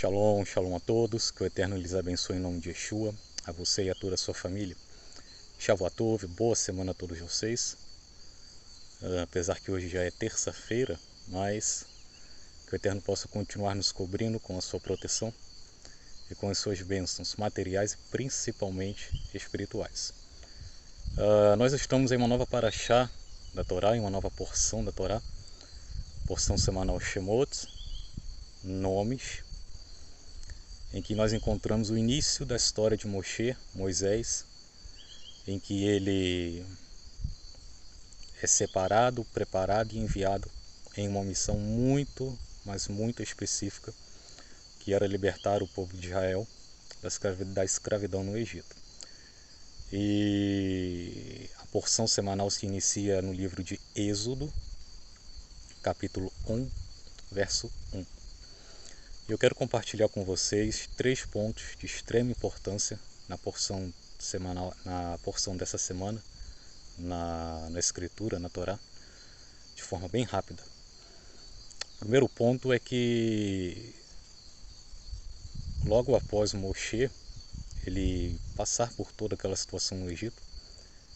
Shalom, shalom a todos, que o Eterno lhes abençoe em nome de Yeshua, a você e a toda a sua família. Shavuot, boa semana a todos vocês, apesar que hoje já é terça-feira, mas que o Eterno possa continuar nos cobrindo com a sua proteção e com as suas bênçãos materiais e principalmente espirituais. Nós estamos em uma nova paraxá da Torá, em uma nova porção da Torá, porção semanal Shemot, nomes, em que nós encontramos o início da história de Moshe, Moisés, em que ele é separado, preparado e enviado em uma missão muito, mas muito específica, que era libertar o povo de Israel da escravidão no Egito. E a porção semanal se inicia no livro de Êxodo, capítulo 1, verso 1. Eu quero compartilhar com vocês 3 pontos de extrema importância na porção semanal, na porção dessa semana, na escritura, na Torá, de forma bem rápida. O primeiro ponto é que logo após Moshe ele passar por toda aquela situação no Egito,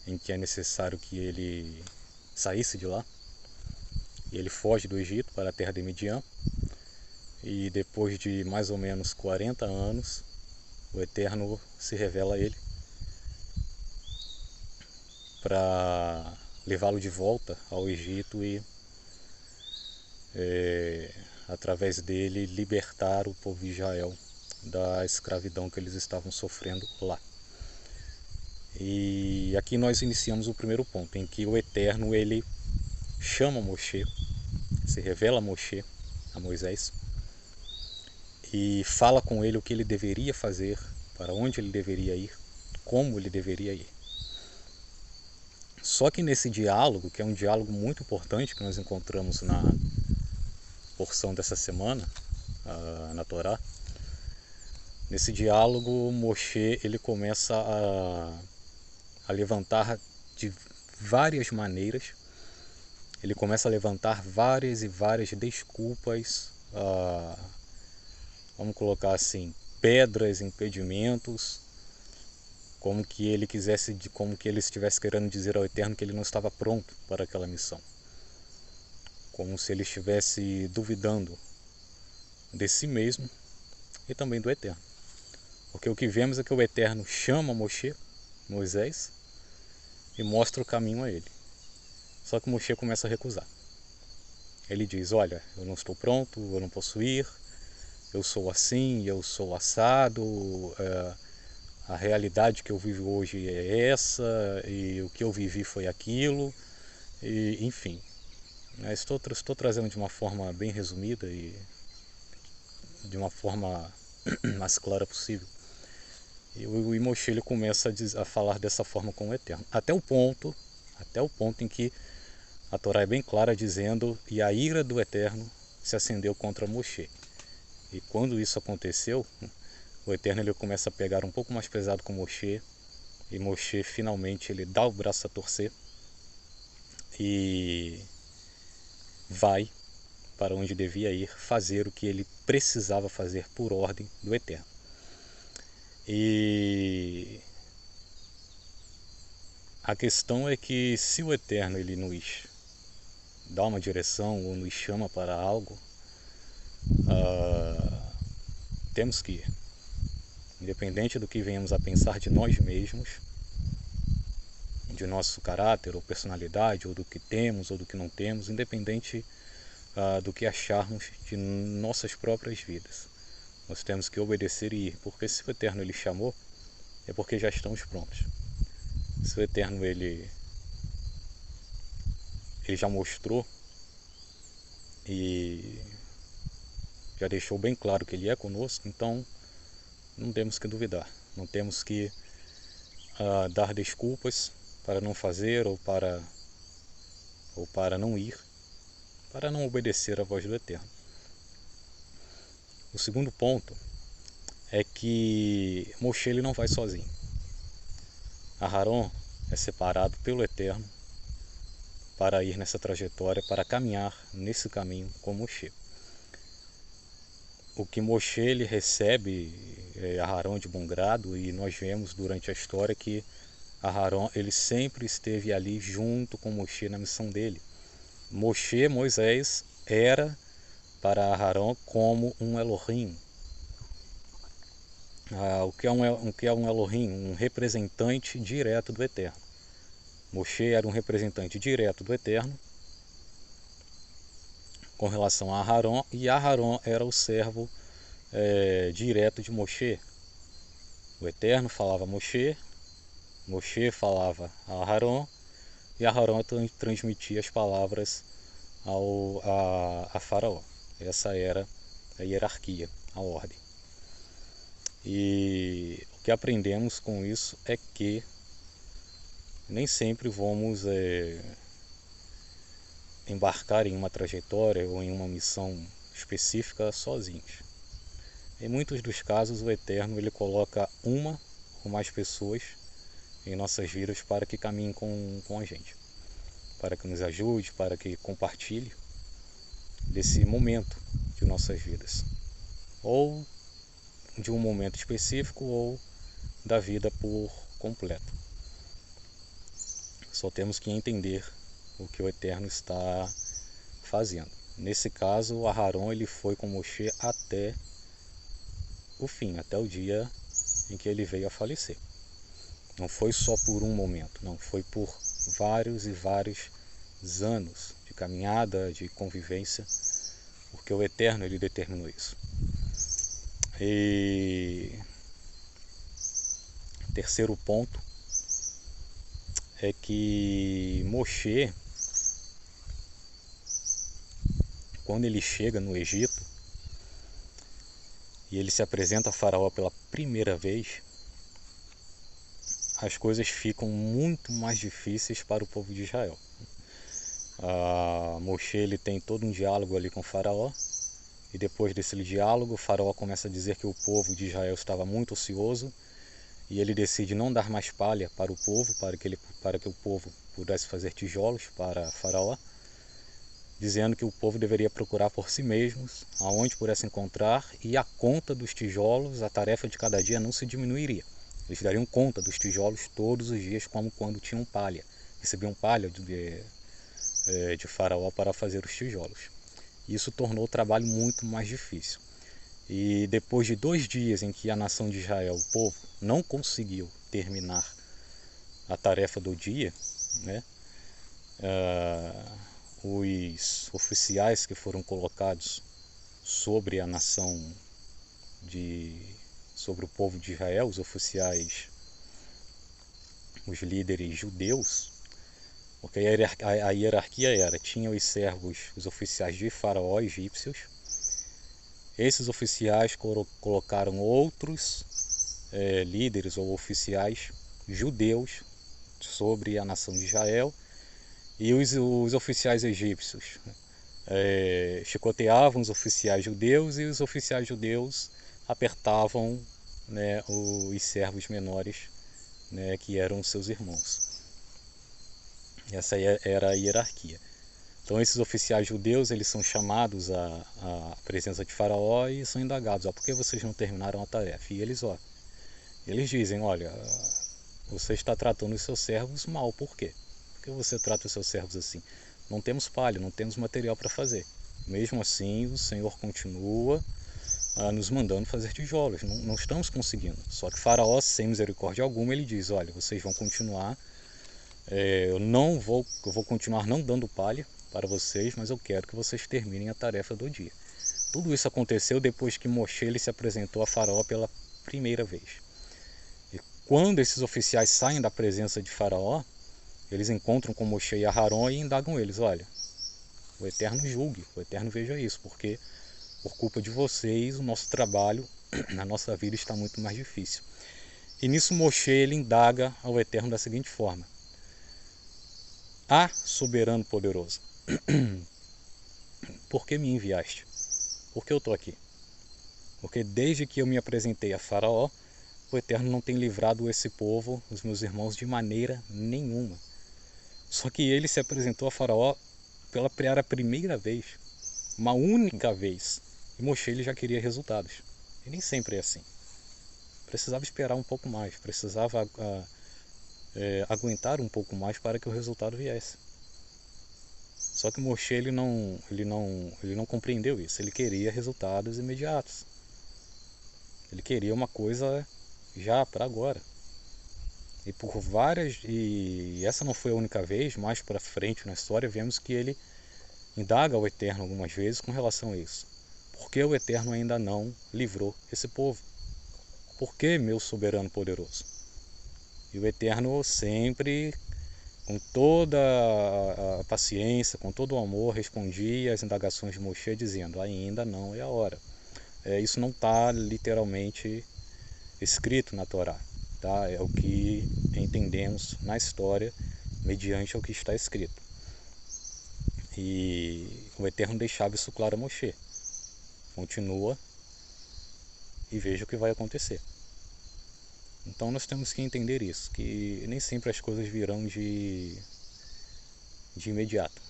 em que é necessário que ele saísse de lá, e ele foge do Egito para a terra de Midian, e depois de mais ou menos 40 anos, o Eterno se revela a ele para levá-lo de volta ao Egito e, através dele, libertar o povo de Israel da escravidão que eles estavam sofrendo lá. E aqui nós iniciamos o primeiro ponto, em que o Eterno ele chama Moshe, se revela a Moshe, a Moisés, e fala com ele o que ele deveria fazer, para onde ele deveria ir, como ele deveria ir. Só que nesse diálogo, que é um diálogo muito importante que nós encontramos na porção dessa semana, na Torá, nesse diálogo Moshe ele começa a levantar de várias maneiras, ele começa a levantar várias e várias desculpas, vamos colocar assim, pedras, impedimentos, como que ele estivesse querendo dizer ao Eterno que ele não estava pronto para aquela missão, como se ele estivesse duvidando de si mesmo e também do Eterno, porque o que vemos é que o Eterno chama Moisés, e mostra o caminho a ele, só que Moshe começa a recusar. Ele diz: olha, eu não estou pronto, eu não posso ir, eu sou assim, eu sou assado, a realidade que eu vivo hoje é essa, e o que eu vivi foi aquilo, e, enfim. Estou trazendo de uma forma bem resumida e de uma forma mais clara possível. E o Moshe ele começa a falar dessa forma com o Eterno, até o ponto em que a Torá é bem clara dizendo: e a ira do Eterno se acendeu contra Moshe. E quando isso aconteceu, o Eterno ele começa a pegar um pouco mais pesado com Moshe, e Moshe finalmente ele dá o braço a torcer e vai para onde devia ir, fazer o que ele precisava fazer por ordem do Eterno. E a questão é que se o Eterno ele nos dá uma direção ou nos chama para algo, temos que ir. Independente do que venhamos a pensar de nós mesmos, de nosso caráter ou personalidade, ou do que temos ou do que não temos, independente do que acharmos de nossas próprias vidas, nós temos que obedecer e ir, porque se o Eterno ele chamou, é porque já estamos prontos. Se o Eterno ele já mostrou e já deixou bem claro que ele é conosco, então não temos que duvidar, não temos que dar desculpas para não fazer ou para não ir, para não obedecer à voz do Eterno. O segundo ponto é que Moshe ele não vai sozinho. Aharon é separado pelo Eterno para ir nessa trajetória, para caminhar nesse caminho com Moshe. o que Moshe ele recebe Aharon de bom grado, e nós vemos durante a história que Aharon ele sempre esteve ali junto com Moshe na missão dele. Moisés, era para Aharon como um Elohim. O que é um Elohim? Um representante direto do Eterno. Moshe era um representante direto do Eterno com relação a Aharon, e Aharon era o servo direto de Moshe. O Eterno falava a Moshe, Moshe falava a Aharon, e Aharon transmitia as palavras a Faraó. Essa era a hierarquia, a ordem. E o que aprendemos com isso é que nem sempre vamos embarcar em uma trajetória ou em uma missão específica sozinhos. Em muitos dos casos, o Eterno ele coloca uma ou mais pessoas em nossas vidas para que caminhem com a gente, para que nos ajude, para que compartilhe desse momento de nossas vidas, ou de um momento específico, ou da vida por completo. Só temos que entender o que o Eterno está fazendo. Nesse caso, o Aharon ele foi com Moshe até o fim, até o dia em que ele veio a falecer. Não foi só por um momento, não, foi por vários e vários anos de caminhada, de convivência, porque o Eterno ele determinou isso. E terceiro ponto é que Moshe, quando ele chega no Egito e ele se apresenta a Faraó pela primeira vez, as coisas ficam muito mais difíceis para o povo de Israel. Moshe ele tem todo um diálogo ali com o Faraó, e depois desse diálogo, o Faraó começa a dizer que o povo de Israel estava muito ocioso, e ele decide não dar mais palha para o povo, para que o povo pudesse fazer tijolos para Faraó, dizendo que o povo deveria procurar por si mesmos, aonde pudesse encontrar, e a conta dos tijolos, a tarefa de cada dia não se diminuiria. Eles dariam conta dos tijolos todos os dias, como quando tinham palha. Recebiam palha de Faraó para fazer os tijolos. Isso tornou o trabalho muito mais difícil. E depois de 2 dias em que a nação de Israel, o povo, não conseguiu terminar a tarefa do dia, né, os oficiais que foram colocados sobre a nação, sobre o povo de Israel, os oficiais, os líderes judeus, porque a hierarquia tinha os servos, os oficiais de Faraó, egípcios. Esses oficiais colocaram outros líderes ou oficiais judeus sobre a nação de Israel, e os oficiais egípcios chicoteavam os oficiais judeus, e os oficiais judeus apertavam, né, os servos menores, né, que eram seus irmãos. Essa era a hierarquia. Então esses oficiais judeus eles são chamados à presença de Faraó e são indagados: por que vocês não terminaram a tarefa? E eles dizem: olha, você está tratando os seus servos mal. Por quê? Por que você trata os seus servos assim? Não temos palha, não temos material para fazer. Mesmo assim, o Senhor continua nos mandando fazer tijolos. Não estamos conseguindo. Só que Faraó, sem misericórdia alguma, ele diz: olha, vocês vão continuar, eu vou continuar não dando palha para vocês, mas eu quero que vocês terminem a tarefa do dia. Tudo isso aconteceu depois que Moshe ele se apresentou a Faraó pela primeira vez. E quando esses oficiais saem da presença de Faraó, eles encontram com Moshe e Aharon e indagam eles: olha, o Eterno julgue, o Eterno veja isso, porque por culpa de vocês o nosso trabalho na nossa vida está muito mais difícil. E nisso Moshe ele indaga ao Eterno da seguinte forma: soberano poderoso, por que me enviaste? Por que eu estou aqui? Porque desde que eu me apresentei a Faraó, o Eterno não tem livrado esse povo, os meus irmãos, de maneira nenhuma. Só que ele se apresentou a Faraó pela primeira vez, uma única vez. E Moshe ele já queria resultados. E nem sempre é assim. Precisava esperar um pouco mais, precisava aguentar um pouco mais para que o resultado viesse. Só que Moshe ele não compreendeu isso. Ele queria resultados imediatos. Ele queria uma coisa já para agora. E essa não foi a única vez, mais para frente na história vemos que ele indaga ao Eterno algumas vezes com relação a isso. Por que o Eterno ainda não livrou esse povo? Por que, meu soberano poderoso? E o Eterno sempre, com toda a paciência, com todo o amor, respondia às indagações de Moshe dizendo: ainda não é a hora. Isso não está literalmente escrito na Torá, tá? É o que entendemos na história mediante o que está escrito. E o Eterno deixava isso claro a Moshe. Continua e veja o que vai acontecer. Então nós temos que entender isso, que nem sempre as coisas virão de imediato.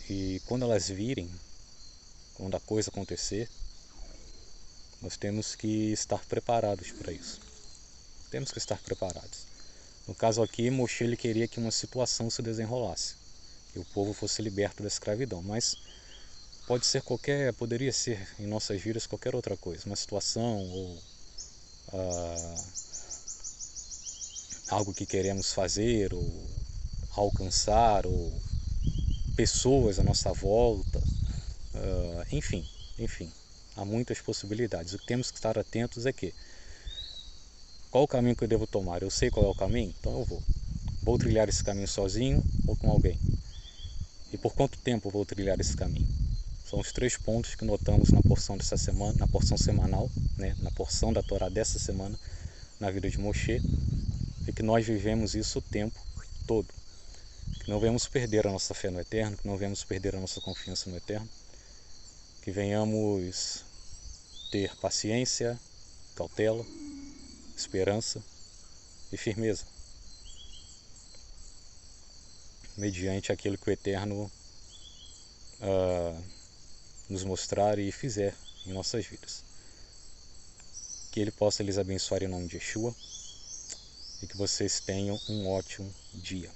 E quando elas virem, quando a coisa acontecer, nós temos que estar preparados para isso. Temos que estar preparados. No caso aqui, Moshe ele queria que uma situação se desenrolasse, que o povo fosse liberto da escravidão, mas poderia ser em nossas vidas qualquer outra coisa, uma situação ou algo que queremos fazer ou alcançar, ou pessoas à nossa volta, enfim, há muitas possibilidades. O que temos que estar atentos é que qual o caminho que eu devo tomar? Eu sei qual é o caminho, então eu vou trilhar esse caminho sozinho ou com alguém? E por quanto tempo eu vou trilhar esse caminho? São os 3 pontos que notamos na porção dessa semana, na porção semanal, né, na porção da Torá dessa semana, na vida de Moshe, e que nós vivemos isso o tempo todo. Que não venhamos perder a nossa fé no Eterno, que não venhamos perder a nossa confiança no Eterno, que venhamos ter paciência, cautela, esperança e firmeza, mediante aquilo que o Eterno nos mostrar e fizer em nossas vidas. Que Ele possa lhes abençoar em nome de Yeshua e que vocês tenham um ótimo dia.